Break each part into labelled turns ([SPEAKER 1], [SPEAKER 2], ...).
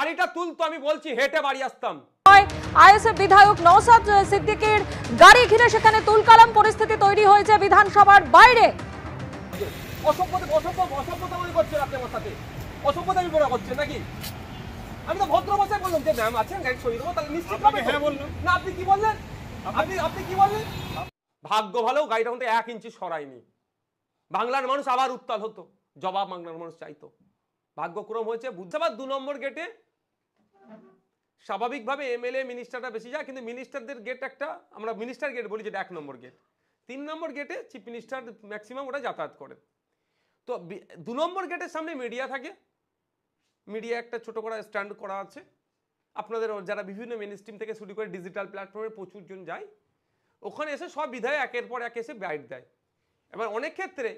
[SPEAKER 1] গাড়িটা তুলতো আমি বলছি হেঁটে বাড়ি আসতাম।
[SPEAKER 2] আইএসএফ বিধায়ক নওশাদ সিদ্দিকীর গাড়ি ঘিরে সেখানে তুলকালাম পরিস্থিতি তৈরি হয়েছে বিধানসভার বাইরে।
[SPEAKER 1] অসভ্যতা মনে করছেন আপনি আমার সাথে? অসভ্যতা আমি বলা করছেন নাকি? আমি তো ভদ্র ভাষায় বললাম যে ম্যাম আছেন গাড়ি সরিয়ে দেবো, তাহলে নিশ্চিত হবে। হ্যাঁ বললাম না, আপনি কি বললেন? আপনি কি বললেন? ভাগ্য ভালো গাড়িটা কিন্তু 1 ইঞ্চি সরায়নি, বাংলার মানুষ আবার উত্তাল হতো, জবাব বাংলার মানুষ চাইতো। ভাগ্যক্রম হয়েছে বুঝাবাদ 2 নম্বর গেটে স্বাভাবিকভাবে এমএলএ মিনিস্টাররা বেশি যায়, কিন্তু মিনিস্টারদের গেট একটা আমরা মিনিস্টার গেট বলি, যেটা 1 নম্বর গেট। 3 নম্বর গেটে চিফ মিনিস্টার ম্যাক্সিমাম ওটা যাতায়াত করে। তো 2 নম্বর গেটের সামনে মিডিয়া থাকে, মিডিয়া একটা ছোট করে স্ট্যান্ড করা আছে। আপনাদের যারা বিভিন্ন মেন স্ট্রিম থেকে শুরু করে ডিজিটাল প্ল্যাটফর্মে প্রচুর জন যায়, ওখানে এসে সব বিধায়ক একের পর এক এসে বাইট দেয়। এবার অনেক ক্ষেত্রে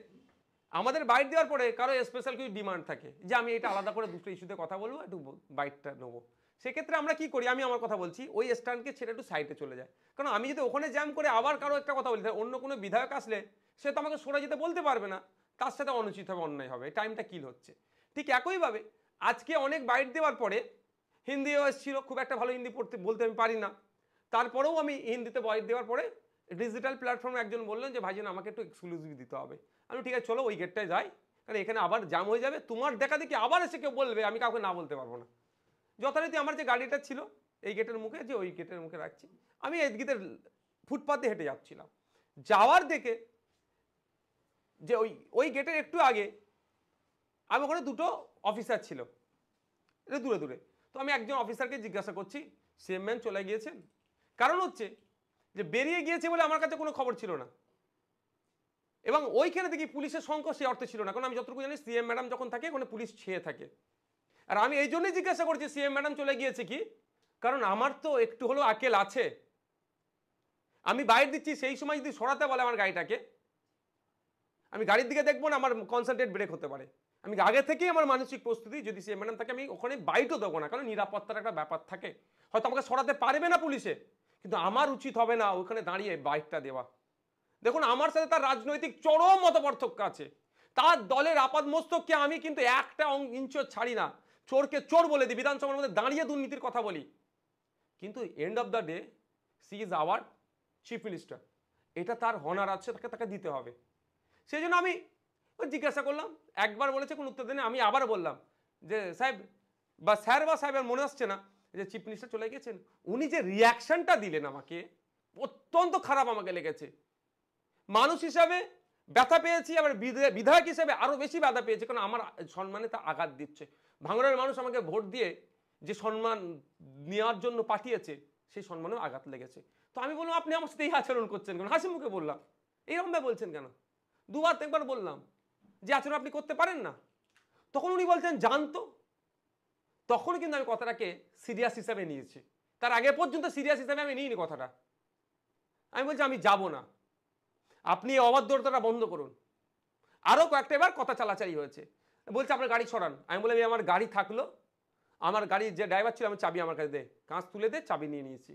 [SPEAKER 1] আমাদের বাইট দেওয়ার পরে কারো স্পেশাল কিছু ডিমান্ড থাকে যে আমি এটা আলাদা করে দুটো ইস্যুতে কথা বলবো, একটু বাইটটা নেবো। সেক্ষেত্রে আমরা কি করি, আমি আমার কথা বলছি, ওই স্ট্যান্ডকে ছেড়ে একটু সাইডে চলে যায়। কারণ আমি যদি ওখানে জ্যাম করে আবার কারো একটা কথা বলি, অন্য কোনো বিধায়ক আসলে সে তো আমাকে সরে যেতে বলতে পারবে না, তার সাথে অনুচিত হবে, অন্যায় হবে, টাইমটা কিল হচ্ছে। ঠিক একইভাবে আজকে অনেক বাইট দেওয়ার পরে হিন্দিও এসেছিল, খুব একটা ভালো হিন্দি বলতে আমি পারি না, তারপরেও আমি হিন্দিতে বাইট দেওয়ার পরে ডিজিটাল প্ল্যাটফর্মে একজন বললেন যে ভাইজান আমাকে একটু এক্সক্লুসিভ দিতে হবে। আমি ঠিক আছে চলো ওই গেটটায় যাই, কারণ এখানে আবার জ্যাম হয়ে যাবে, তোমার দেখা দেখি আবার এসে কেউ বলবে, আমি কাউকে না বলতে পারবো না। যথারীতি আমার যে গাড়িটা ছিল এই গেটের মুখে, যে ওই গেটের মুখে রাখছি, আমি এদিকে ফুটপাতে হেঁটে যাচ্ছিলাম, যাওয়ার দেখে যে ওই গেটের একটু আগে আমি ওখানে দুটো অফিসার ছিল, এটা দূরে দূরে। তো আমি একজন অফিসারকে জিজ্ঞাসা করছি সিএম ম্যাম চলে গিয়েছেন? কারণ হচ্ছে যে বেরিয়ে গিয়েছে বলে আমার কাছে কোনো খবর ছিল না, এবং ওইখানে দেখি পুলিশের সংখ্যা সে অর্থে ছিল না, কারণ আমি যতটুকু জানি সিএম ম্যাডাম যখন থাকে ওখানে পুলিশ ছেয়ে থাকে। আর আমি এই জন্যই জিজ্ঞাসা করছি সিএম ম্যাডাম চলে গিয়েছে কি, কারণ আমার তো একটু হলেও আকেল আছে। আমি বাইরে দিচ্ছি, সেই সময় যদি সরাতে বলে আমার গাড়িটাকে, আমি গাড়ির দিকে দেখবো না, আমার কনসেন্ট্রেট ব্রেক হতে পারে। আমি আগে থেকেই আমার মানসিক প্রস্তুতি, যদি সিএম ম্যাডাম থাকে আমি ওখানে বাইটও দেবো না, কারণ নিরাপত্তার একটা ব্যাপার থাকে। হয়তো আমাকে সরাতে পারবে না পুলিশে, কিন্তু আমার উচিত হবে না ওখানে দাঁড়িয়ে বাইকটা দেওয়া। দেখুন আমার সাথে তার রাজনৈতিক চরম মতপার্থক্য আছে, তার দলের আপাদমস্তককে আমি কিন্তু একটা ইঞ্চও ছাড়ি না, চোরকে চোর বলে দিই, বিধানসভার মধ্যে দাঁড়িয়ে দুর্নীতির কথা বলি, কিন্তু end of the day she is our chief minister, এটা তার হনার আছে, তাকে দিতে হবে। সেই জন্য আমি জিজ্ঞাসা করলাম, একবার বলেছে কোনো উত্তর দেয়নি, আমি আবার বললাম যে সাহেব বা স্যার বা সাহেবের মনে আসছে না যে চিফ মিনিস্টার চলে গেছেন। উনি যে রিয়াকশনটা দিলেন আমাকে অত্যন্ত খারাপ আমাকে লেগেছে। মানুষ হিসাবে ব্যথা পেয়েছি, আবার বিধায়ক হিসেবে আরো বেশি ব্যথা পেয়েছি, কারণ আমার সম্মানে তা আঘাত দিচ্ছে। ভাঙড়ের মানুষ আমাকে ভোট দিয়ে যে সম্মান নেওয়ার জন্য পাঠিয়েছে, সেই সম্মানেও আঘাত লেগেছে। তো আমি বললাম আপনি আমার সাথে এই আচরণ করছেন কেন? হাসি মুখে বললাম, এইরকম ভাবে বলছেন কেন? দুবার একবার বললাম যে আচরণ আপনি করতে পারেন না। তখন উনি বলছেন জানতো। তখন কিন্তু আমি কথাটাকে সিরিয়াস হিসাবে নিয়েছি, তার আগে পর্যন্ত সিরিয়াস হিসাবে আমি নিইনি কথাটা। আমি বলছি আমি যাব না, আপনি অবাধ্যতাটা বন্ধ করুন। আরও কয়েকটা এবার কথা চালাচালি হয়েছে, বলছে আপনার গাড়ি সরান। আমি বললাম আমার গাড়ি থাকলো, আমার গাড়ির যে ড্রাইভার ছিল, আমি চাবি আমার কাছে দে, কাঁচ তুলে দে, চাবি নিয়ে নিয়েছি।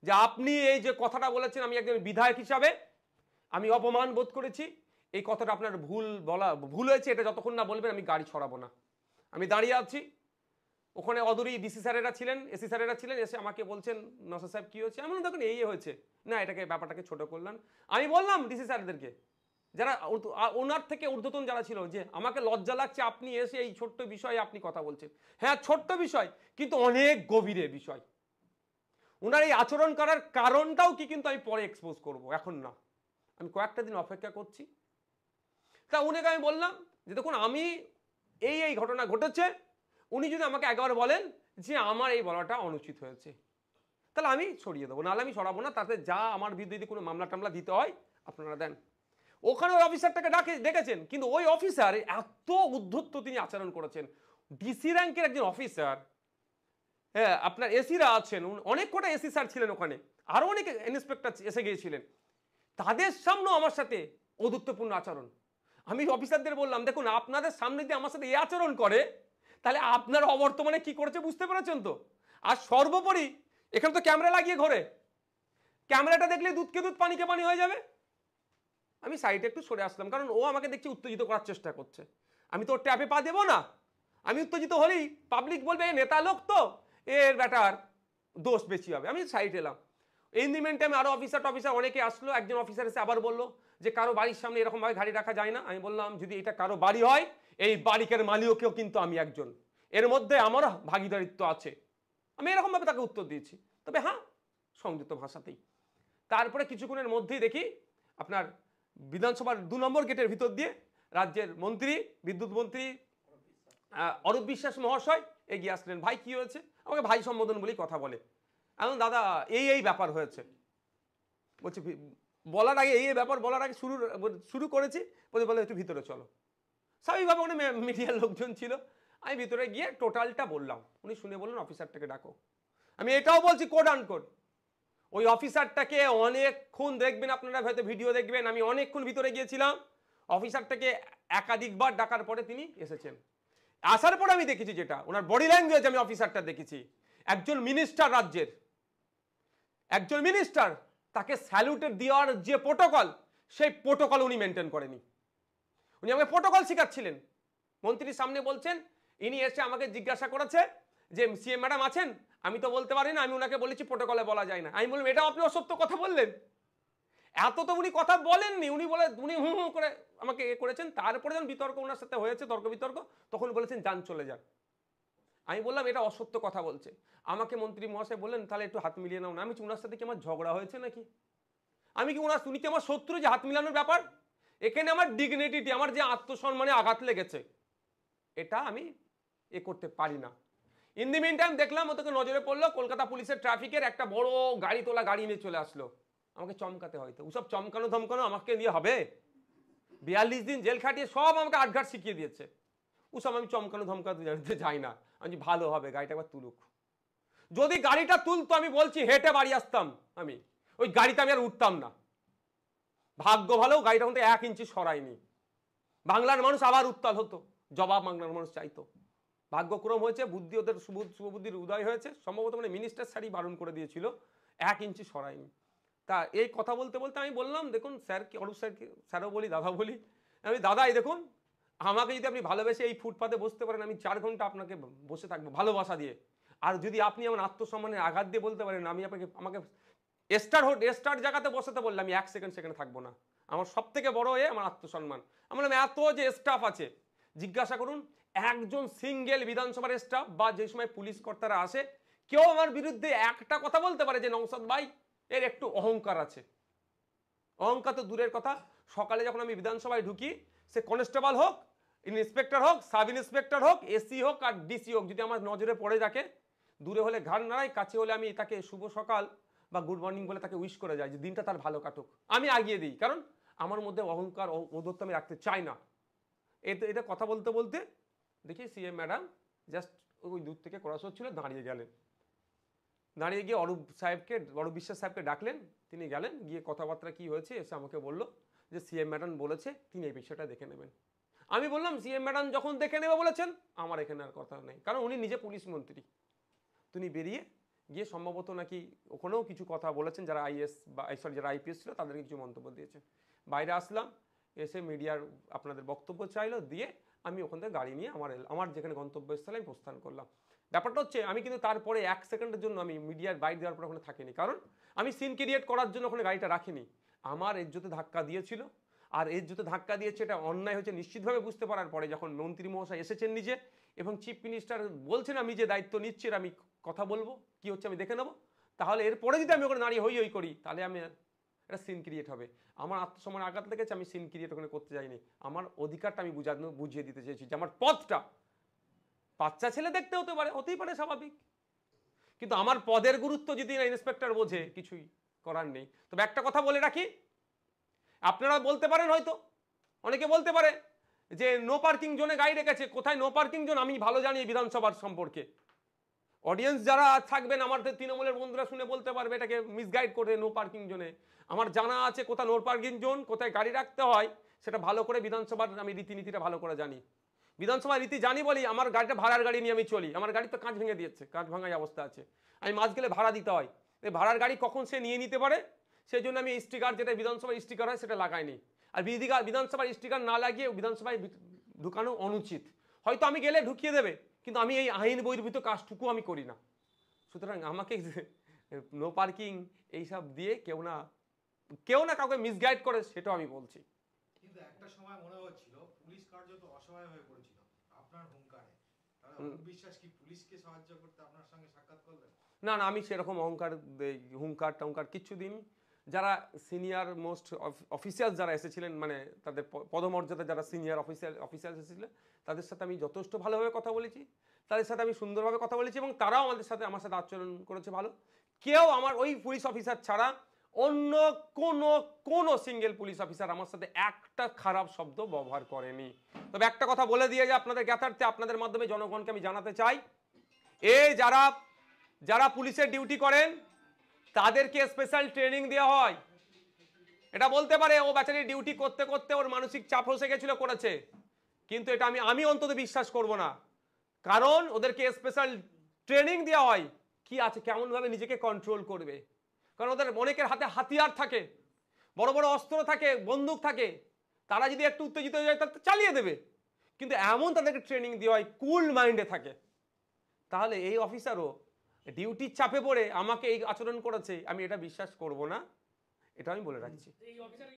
[SPEAKER 1] যে আপনি এই যে কথাটা বলেছেন, আমি একজন বিধায়ক হিসাবে আমি অপমান বোধ করেছি, এই কথাটা আপনার ভুল হয়েছে, এটা যতক্ষণ না বলবেন আমি গাড়ি সরাবো না। আমি দাঁড়িয়ে আছি, ওখানে অদূরেই ডিসি স্যারেরা ছিলেন, এসি স্যারেরা ছিলেন, এসে আমাকে বলছেন নওশাদ সাহেব কি হয়েছে? আমি দেখুন এই হয়েছে না, এটাকে ব্যাপারটাকে ছোট করলাম। আমি বললাম ডিসি স্যারদেরকে, যারা ওনার থেকে ঊর্ধ্বতন যারা ছিল, যে আমাকে লজ্জা লাগছে আপনি এসে এই ছোট্ট বিষয়ে আপনি কথা বলছেন। হ্যাঁ ছোট্ট বিষয়, কিন্তু অনেক গভীরের বিষয়। ওনার এই আচরণ করার কারণটাও কি কিন্তু আমি পরে এক্সপোজ করব, এখন না, আমি কয়েকটা দিন অপেক্ষা করছি। তা উনাকে আমি বললাম যে দেখুন আমি এই ঘটনা ঘটেছে, উনি যদি আমাকে একবার বলেন যে আমার এই বলাটা অনুচিত হয়েছে, তাহলে আমি সরিয়ে দেবো, নাহলে আমি সরাবো না। তাতে যা আমার বিরুদ্ধে যদি কোনো মামলা টামলা দিতে হয় আপনারা দেন। ওখানে ওই অফিসারটাকে ডেকেছেন, কিন্তু ওই অফিসার এত উদ্ধত্ত তিনি আচরণ করেছেন। ডিসি র্যাঙ্কের একজন অফিসার, হ্যাঁ আপনার এসিরা আছেন, অনেক কটা এসি স্যার ছিলেন ওখানে, আরও অনেক ইন্সপেক্টর এসে গিয়েছিলেন, তাদের সামনেও আমার সাথে অদূত্বপূর্ণ আচরণ। আমি অফিসারদের বললাম দেখুন আপনাদের সামনে যদি আমার সাথে এই আচরণ করে, তাহলে আপনার অবর্তমানে কি করেছে বুঝতে পেরেছেন তো? আর সর্বোপরি এখানে তো ক্যামেরা লাগিয়ে ঘরে, ক্যামেরাটা দেখলে দুধকে দুধ পানিকে পানি হয়ে যাবে। আমি সাইডে একটু সরে আসলাম, কারণ ও আমাকে দেখছি উত্তেজিত করার চেষ্টা করছে। আমি তো ওর ট্যাপে পা দেবো না, আমি উত্তেজিত হলেই পাবলিক বলবে নেতা লোক তো এর ব্যাটার দোষ বেশি হবে, আমি সাইড এলাম। এই মিন টাইমে আরো অফিসার অনেকে আসলো, একজন অফিসার এসে আবার বললো যে কারো বাড়ির সামনে এরকম ভাবে গাড়ি রাখা যায় না। আমি বললাম যদি এটা কারো বাড়ি হয় এই বাড়ির মালিকও কিন্তু আমি একজন, এর মধ্যে আমার ভাগিদারিত্ব আছে। আমি এরকম ভাবে তাকে উত্তর দিয়েছি, তবে হ্যাঁ সংযত ভাষাতেই। তারপরে কিছুক্ষণের মধ্যেই দেখি আপনার বিধানসভার 2 নম্বর গেটের ভিতর দিয়ে রাজ্যের মন্ত্রী, বিদ্যুৎ মন্ত্রী অরূপ বিশ্বাস মহাশয় এগিয়ে আসলেন। ভাই কি হয়েছে? আমাকে ভাই সম্বোধন বলেই কথা বলে। এখন দাদা এই ব্যাপার হয়েছে বলছি, বলার আগে এই ব্যাপার বলার আগে শুরু করেছি, বলে একটু ভিতরে চলো। স্বাভাবিকভাবে উনি মিডিয়ার লোকজন ছিল, আমি ভিতরে গিয়ে টোটালটা বললাম। উনি শুনে বললেন অফিসারটাকে ডাকো। আমি এটাও বলছি কোড আন কোড, ওই অফিসারটাকে অনেকক্ষণ দেখবেন, আপনারা হয়তো ভিডিও দেখবেন, আমি অনেকক্ষণ ভিতরে গিয়েছিলাম। অফিসারটাকে একাধিকবার ডাকার পরে তিনি এসেছেন। আসার পরে আমি দেখেছি যেটা ওনার বডি ল্যাঙ্গুয়েজ, আমি অফিসারটা দেখেছি একজন মিনিস্টার, রাজ্যের একজন মিনিস্টার, তাকে স্যালুটের দেওয়ার যে প্রোটোকল সেই প্রোটোকল উনি মেনটেন করেনি। উনি আমাকে প্রোটোকল শেখাচ্ছিলেন, মন্ত্রীর সামনে বলছেন। ইনি এসে আমাকে জিজ্ঞাসা করেছে যে সিএম ম্যাডাম আছেন, আমি তো বলতে পারি না, আমি ওনাকে বলেছি প্রোটোকলে বলা যায় না। আমি বললাম এটা আপনি অসত্য কথা বললেন, এত তো উনি কথা বলেননি। উনি হুম হুম করে আমাকে করেছেন। তারপরে যখন বিতর্ক ওনার সাথে হয়েছে, তর্ক বিতর্ক, তখন বলেছেন যান চলে যান। আমি বললাম এটা অসত্য কথা বলছে। আমাকে মন্ত্রী মহাশয় বললেন তাহলে একটু হাত মিলিয়ে নাও না। আমি ওনার সাথে কি আমার ঝগড়া হয়েছে নাকি? আমি কি উনি কি আমার শত্রু যে হাত মিলানোর ব্যাপার? এখানে আমার ডিগনিটি, আমার যে আত্মসম্মানে আঘাত লেগেছে, এটা আমি করতে পারি না। ইন দি মিন টাইম দেখলাম ওদেরকে নজরে পড়লো কলকাতা পুলিশের ট্রাফিকের একটা বড় গাড়ি তোলা গাড়ি নিয়ে চলে আসলো আমাকে চমকাতে। হয়তো ওসব চমকানো ধমকানো আমাকে দিয়ে হবে? 42 দিন জেল খাটিয়ে সব আমাকে আটঘাট শিখিয়ে দিয়েছে। ওসব আমি চমকানো ধমকাতে জানতে চাই না। আমি ভালো হবে গাড়িটা একবার তুলুক। যদি গাড়িটা তুলতো আমি বলছি হেঁটে বাড়ি আসতাম, আমি ওই গাড়িতে আমি আর উঠতাম না। ভাগ্য ভালো গাড়িটা কিন্তু 1 ইঞ্চি সরায়নি। বাংলার মানুষ আবার উত্তাল হতো, জবাব বাংলার মানুষ চাইতো। ভাগ্যক্রম হয়েছে, বুদ্ধি ওদের শুভবুদ্ধির উদয় হয়েছে। সম্ভবত মানে মিনিস্টার স্যারই বারণ করে দিয়েছিল, 1 ইঞ্চি সরায়নি। তা এই কথা বলতে বলতে আমি বললাম দেখুন স্যার, কি অরূপ স্যারও বলি দাদা বলি, আমি দাদা এই দেখুন আমাকে যদি আপনি ভালোবেসে এই ফুটপাতে বসতে পারেন, আমি 4 ঘন্টা আপনাকে বসে থাকবো ভালোবাসা দিয়ে। আর যদি আপনি আমার আত্মসম্মানের আঘাত দিয়ে বলতে পারেন আমি আমাকে স্টার জায়গাতে বসাতে বললে আমি 1 সেকেন্ড সেখানে থাকবো না। আমার সব থেকে বড় আমার আত্মসম্মান। আমার এত যে স্টাফ আছে জিজ্ঞাসা করুন, একজন সিঙ্গেল বিধানসভার স্টাফ বা যে সময় পুলিশ কর্তারা আসে কেউ আমার বিরুদ্ধে একটা কথা বলতে পারে যে নওশাদ ভাই এর একটু অহংকার আছে? অহংকার তো দূরের কথা। সকালে যখন আমি বিধানসভায় ঢুকি, সে কনস্টেবল হোক, ইন্সপেক্টর হোক, সাব ইন্সপেক্টর হোক, এসি হোক আর ডিসি হোক, যদি আমার নজরে পড়ে থাকে, দূরে হলে ঘাড় নাড়াই, কাছে হলে আমি তাকে শুভ সকাল বা গুড মর্নিং বলে তাকে উইশ করে যাই যে দিনটা তার ভালো কাটুক। আমি আগিয়ে দিই, কারণ আমার মধ্যে অহংকার ঔদ্ধত্য আমি রাখতে চাই না। এটা কথা বলতে বলতে দেখি সিএম ম্যাডাম জাস্ট ওই দূর থেকে ক্রস হচ্ছিল, দাঁড়িয়ে গেলেন। দাঁড়িয়ে গিয়ে অরূপ বিশ্বাস সাহেবকে ডাকলেন। তিনি গেলেন, গিয়ে কথাবার্তা কি হয়েছে এসে আমাকে বললো যে সিএম ম্যাডাম বলেছে তিনি এই বিষয়টা দেখে নেবেন। আমি বললাম সিএম ম্যাডাম যখন দেখে নেবে বলেছেন আমার এখানে আর কথা নেই, কারণ উনি নিজে পুলিশ মন্ত্রী। তিনি বেরিয়ে গিয়ে সম্ভবত নাকি ওখানেও কিছু কথা বলেছেন, যারা যারা আইপিএস ছিল তাদেরকে কিছু মন্তব্য দিয়েছে। বাইরে আসলাম, এসে মিডিয়ার আপনাদের বক্তব্য চাইলো, দিয়ে আমি ওখান থেকে গাড়ি নিয়ে আমার যেখানে গন্তব্যস্থলে আমি প্রস্থান করলাম। ব্যাপারটা হচ্ছে আমি কিন্তু তারপরে 1 সেকেন্ডের জন্য আমি মিডিয়ার বাইরে দেওয়ার পর ওখানে থাকিনি, কারণ আমি সিন ক্রিয়েট করার জন্য ওখানে গাড়িটা রাখিনি। আমার ইজ্জতে ধাক্কা দিয়েছিল, আর ইজ্জতে ধাক্কা দিয়েছে এটা অন্যায় হয়েছে নিশ্চিতভাবে বুঝতে পারার পরে যখন মন্ত্রী মহাশয় এসেছেন নিজে এবং চিফ মিনিস্টার বলছেন আমি যে দায়িত্ব নিচ্ছি আমি কথা বলবো, কি হচ্ছে আমি দেখে নেবো, তাহলে এরপরে যদি আমি ওখানে দাঁড়িয়ে হই করি তাহলে আমি একটা সিন ক্রিয়েট হবে। আমার আত্মসম্মান আঘাত লেগেছে, আমি সিন ক্রিয়েট ওখানে করতে যাইনি। আমার অধিকারটা আমি বুঝিয়ে দিতে চেয়েছি যে আমার পদটা বাচ্চা ছেলে দেখতে হতেই পারে স্বাভাবিক, কিন্তু আমার পদের গুরুত্ব যদি না ইন্সপেক্টর বোঝে কিছুই করার নেই। তবে একটা কথা বলে রাখি, আপনারা বলতে পারেন হয়তো অনেকে বলতে পারে যে নো পার্কিং জোনে গাড়ি রেখেছে। কোথায় নো পার্কিং জোন আমি ভালো জানি বিধানসভার সম্পর্কে। অডিয়েন্স যারা থাকবেন আমার তৃণমূলের বন্ধুরা শুনে বলতে পারবে এটাকে মিসগাইড করে নো পার্কিং জোনে। আমার জানা আছে কোথায় নো পার্কিং জোন, কোথায় গাড়ি রাখতে হয় সেটা ভালো করে বিধানসভার আমি রীতিনীতিটা ভালো করে জানি। বিধানসভার রীতি জানি বলি আমার গাড়িটা ভাড়ার গাড়ি নিয়ে আমি চলি। আমার গাড়ি তো কাঁচ ভেঙে দিয়েছে, কাঁচ ভাঙাই অবস্থা আছে, আমি মাঝ গেলে ভাড়া দিতে হয়। এই ভাড়ার গাড়ি কখন সে নিয়ে নিতে পারে সেই জন্য আমি স্টিকার, যেটা বিধানসভার স্টিকার হয় সেটা লাগাইনি। আর বিধানসভার স্টিকার না লাগিয়ে বিধানসভায় ঢুকানো অনুচিত। হয়তো আমি গেলে ঢুকিয়ে দেবে, কিন্তু আমি এই আইন বহির্ভূত কাজটুকু আমি করি না। সুতরাং আমাকে নো পার্কিং এইসব দিয়ে কেউ না কাউকে মিসগাইড করে, সেটাও আমি বলছি।
[SPEAKER 3] কিন্তু একটা সময় মনে হচ্ছিল পুলিশ কার্যত অসহায় হয়ে পড়েছিল আপনার হুঙ্কারে, বিশ্বাস কি পুলিশকে সাহায্য করতে আপনার সঙ্গে সাক্ষাৎ করলেন?
[SPEAKER 1] না, আমি সেরকম হুঙ্কার টঙ্কার কিচ্ছু দিন। যারা সিনিয়র মোস্ট অফিসিয়ালস যারা এসেছিলেন, মানে তাদের পদমর্যাদা যারা সিনিয়র অফিসিয়ালস এসেছিলেন, তাদের সাথে আমি যথেষ্ট ভালোভাবে কথা বলেছি, তাদের সাথে আমি সুন্দরভাবে কথা বলেছি, এবং তারাও আমার সাথে আচরণ করেছে ভালো। কেউ আমার ওই পুলিশ অফিসার ছাড়া অন্য কোনো সিঙ্গেল পুলিশ অফিসার আমার সাথে একটা খারাপ শব্দ ব্যবহার করেনি। তবে একটা কথা বলে দিয়ে যে আপনাদের জ্ঞাতার্থে, আপনাদের মাধ্যমে জনগণকে আমি জানাতে চাই, এই যারা পুলিশের ডিউটি করেন তাদেরকে স্পেশাল ট্রেনিং দেওয়া হয়। এটা বলতে পারে ও বেচারি ডিউটি করতে করতে ওর মানসিক চাপ হসে গেছিল, করেছে, কিন্তু এটা আমি অন্তত বিশ্বাস করব না। কারণ ওদেরকে স্পেশাল ট্রেনিং দেওয়া হয় কি আছে, কেমন ভাবে নিজেকে কন্ট্রোল করবে। কারণ ওদের অনেকের হাতে হাতিয়ার থাকে, বড় বড় অস্ত্র থাকে, বন্দুক থাকে, তারা যদি একটু উত্তেজিত হয়ে যায় তাহলে চালিয়ে দেবে। কিন্তু এমন তাদেরকে ট্রেনিং দেওয়া হয় কুল মাইন্ডে থাকে। তাহলে এই অফিসারও ডিউটির চাপে পড়ে আমাকে এই আচরণ করেছে, আমি এটা বিশ্বাস করব না, এটা আমি বলে রাখছি।